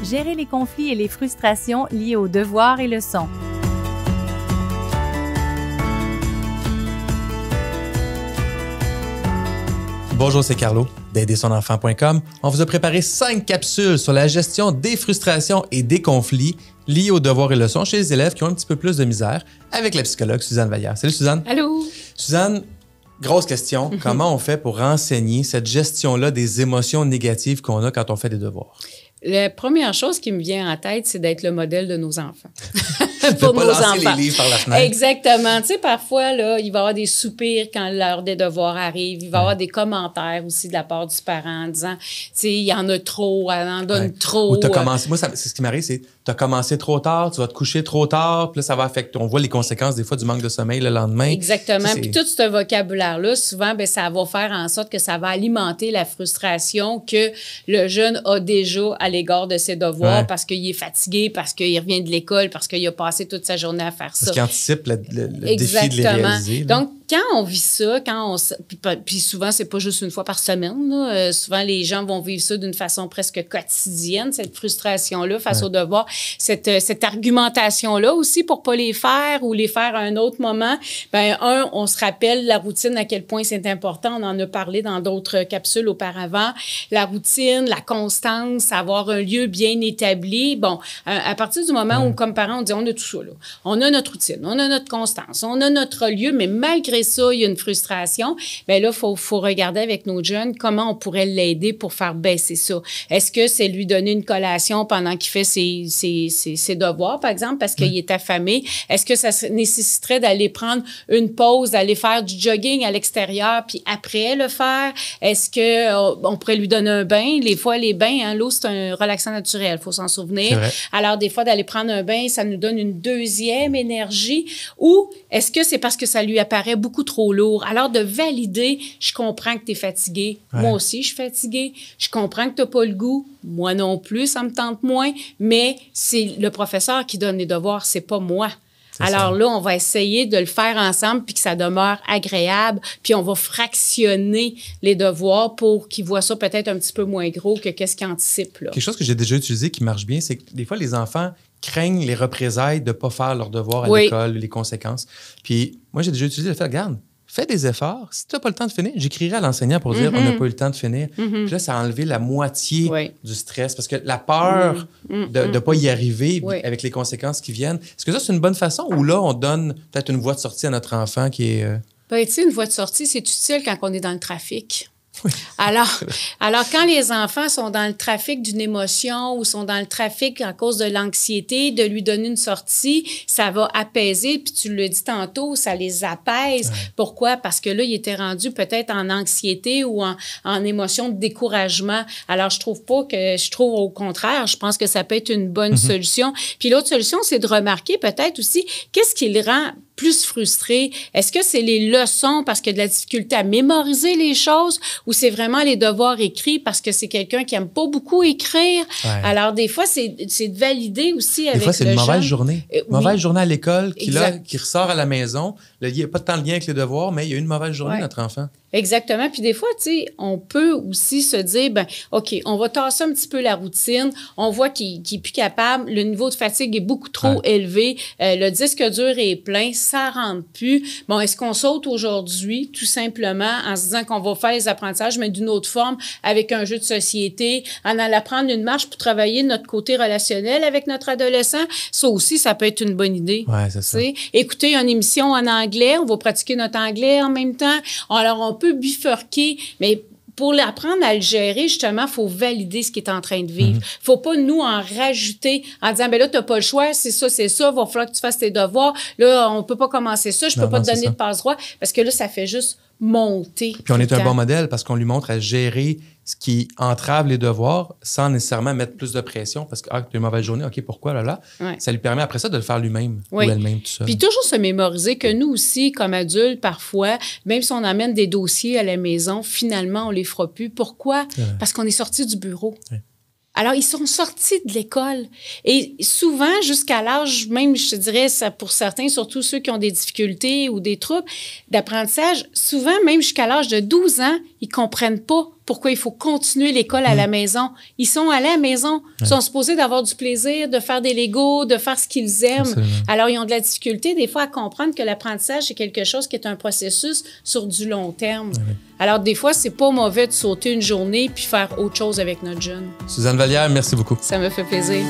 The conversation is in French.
gérer les conflits et les frustrations liés aux devoirs et leçons. Bonjour, c'est Carlo d'aidersonenfant.com. On vous a préparé 5 capsules sur la gestion des frustrations et des conflits liés aux devoirs et leçons chez les élèves qui ont un petit peu plus de misère avec la psychologue Suzanne Vallière. Salut Suzanne. Allô. Suzanne, grosse question. Comment on fait pour enseigner cette gestion-là des émotions négatives qu'on a quand on fait des devoirs? La première chose qui me vient en tête, c'est d'être le modèle de nos enfants. Pour nos enfants. Les livres par la fenêtre. Exactement. Tu sais, parfois, là, il va y avoir des soupirs quand l'heure des devoirs arrive. Il va y avoir des commentaires aussi de la part du parent en disant, tu sais, il y en a trop, elle en donne trop. Ou t'as commencé, moi, c'est ce qui m'arrive, c'est tu as commencé trop tard, tu vas te coucher trop tard, puis là, ça va affecter. On voit les conséquences des fois du manque de sommeil le lendemain. Exactement. Puis tout ce vocabulaire-là, souvent, bien, ça va faire en sorte que ça va alimenter la frustration que le jeune a déjà à l'égard de ses devoirs parce qu'il est fatigué, parce qu'il revient de l'école, parce qu'il a passé toute sa journée à faire ça. Parce qu'il anticipe le défi de les réaliser. Là. Donc, quand on vit ça, puis souvent, c'est pas juste une fois par semaine, là, souvent, les gens vont vivre ça d'une façon presque quotidienne, cette frustration-là face aux devoirs, cette argumentation-là aussi pour pas les faire ou les faire à un autre moment. Bien, on se rappelle la routine, à quel point c'est important. On en a parlé dans d'autres capsules auparavant. La routine, la constance, avoir un lieu bien établi. Bon, à partir du moment où, comme parents, on dit, on a tout ça, là. On a notre routine, on a notre constance, on a notre lieu, mais malgré ça, il y a une frustration. Bien là, faut regarder avec nos jeunes comment on pourrait l'aider pour faire baisser ça. Est-ce que c'est lui donner une collation pendant qu'il fait ses devoirs, par exemple, parce qu'il est affamé? Est-ce que ça nécessiterait d'aller prendre une pause, d'aller faire du jogging à l'extérieur, puis après le faire? Est-ce que on pourrait lui donner un bain? Les fois, les bains, l'eau, c'est un relaxant naturel, il faut s'en souvenir. Alors, des fois, d'aller prendre un bain, ça nous donne une deuxième énergie. Ou est-ce que c'est parce que ça lui apparaît beaucoup trop lourd? Alors, de valider, je comprends que tu es fatigué. Moi aussi, je suis fatiguée. Je comprends que tu n'as pas le goût. Moi non plus, ça me tente moins. Mais c'est le professeur qui donne les devoirs, c'est pas moi. Alors là, on va essayer de le faire ensemble puis que ça demeure agréable. Puis on va fractionner les devoirs pour qu'ils voient ça peut-être un petit peu moins gros que qu'est-ce qu'ils anticipent. Là. Quelque chose que j'ai déjà utilisé qui marche bien, c'est que des fois, les enfants craignent les représailles de ne pas faire leurs devoirs à l'école, les conséquences. Puis moi, j'ai déjà utilisé le fait, regarde, fais des efforts. Si tu n'as pas le temps de finir, j'écrirai à l'enseignant pour dire on n'a pas eu le temps de finir. Puis là, ça a enlevé la moitié du stress. Parce que la peur de ne pas y arriver avec les conséquences qui viennent, est-ce que ça, c'est une bonne façon ou là, on donne peut-être une voie de sortie à notre enfant qui est... Ben, tu sais, une voie de sortie, c'est utile quand on est dans le trafic. Alors, quand les enfants sont dans le trafic d'une émotion ou sont dans le trafic à cause de l'anxiété, de lui donner une sortie, ça va apaiser. Puis tu le dis tantôt, ça les apaise. Pourquoi? Parce que là, il était rendu peut-être en anxiété ou en émotion de découragement. Alors, je trouve au contraire, je pense que ça peut être une bonne solution. Puis l'autre solution, c'est de remarquer peut-être aussi qu'est-ce qui le rend plus frustré. Est-ce que c'est les leçons parce qu'il y a de la difficulté à mémoriser les choses ou c'est vraiment les devoirs écrits parce que c'est quelqu'un qui aime pas beaucoup écrire? Alors, des fois, c'est de valider aussi avec le jeune. Des fois, c'est une mauvaise journée. Mauvaise journée à l'école qui ressort à la maison. Il n'y a pas tant de lien avec les devoirs, mais il y a eu une mauvaise journée, notre enfant. Exactement. Puis des fois, tu sais, on peut aussi se dire, ben, OK, on va tasser un petit peu la routine. On voit qu'il est plus capable. Le niveau de fatigue est beaucoup trop élevé. Le disque dur est plein. Ça rentre plus. Bon, est-ce qu'on saute aujourd'hui, tout simplement, en se disant qu'on va faire les apprentissages, mais d'une autre forme, avec un jeu de société, en allant prendre une marche pour travailler notre côté relationnel avec notre adolescent? Ça aussi, ça peut être une bonne idée. Oui, c'est ça. Écouter une émission en anglais, on va pratiquer notre anglais en même temps. Alors, on peut bifurquer, mais pour l'apprendre à le gérer, justement, il faut valider ce qu'il est en train de vivre. Il ne faut pas, nous, en rajouter en disant, ben là, tu n'as pas le choix, c'est ça, il va falloir que tu fasses tes devoirs. Là, on ne peut pas commencer ça, je ne peux pas te donner de passe-droit, parce que là, ça fait juste monter. Puis on est un bon modèle parce qu'on lui montre à gérer ce qui entrave les devoirs sans nécessairement mettre plus de pression parce que tu as une mauvaise journée, OK, pourquoi là? Ça lui permet après ça de le faire lui-même ou elle-même tout seul. Puis toujours se mémoriser que nous aussi, comme adultes, parfois, même si on amène des dossiers à la maison, finalement, on les fera plus. Pourquoi? Parce qu'on est sorti du bureau. Alors, ils sont sortis de l'école. Et souvent, jusqu'à l'âge, même, je te dirais, ça, pour certains, surtout ceux qui ont des difficultés ou des troubles d'apprentissage, souvent, même jusqu'à l'âge de 12 ans, ils comprennent pas pourquoi il faut continuer l'école à la maison. Ils sont allés à la maison. Ils sont supposés d'avoir du plaisir, de faire des Legos, de faire ce qu'ils aiment. Absolument. Alors, ils ont de la difficulté, des fois, à comprendre que l'apprentissage, c'est quelque chose qui est un processus sur du long terme. Alors, des fois, c'est pas mauvais de sauter une journée puis faire autre chose avec notre jeune. Suzanne Vallière, merci beaucoup. Ça me fait plaisir.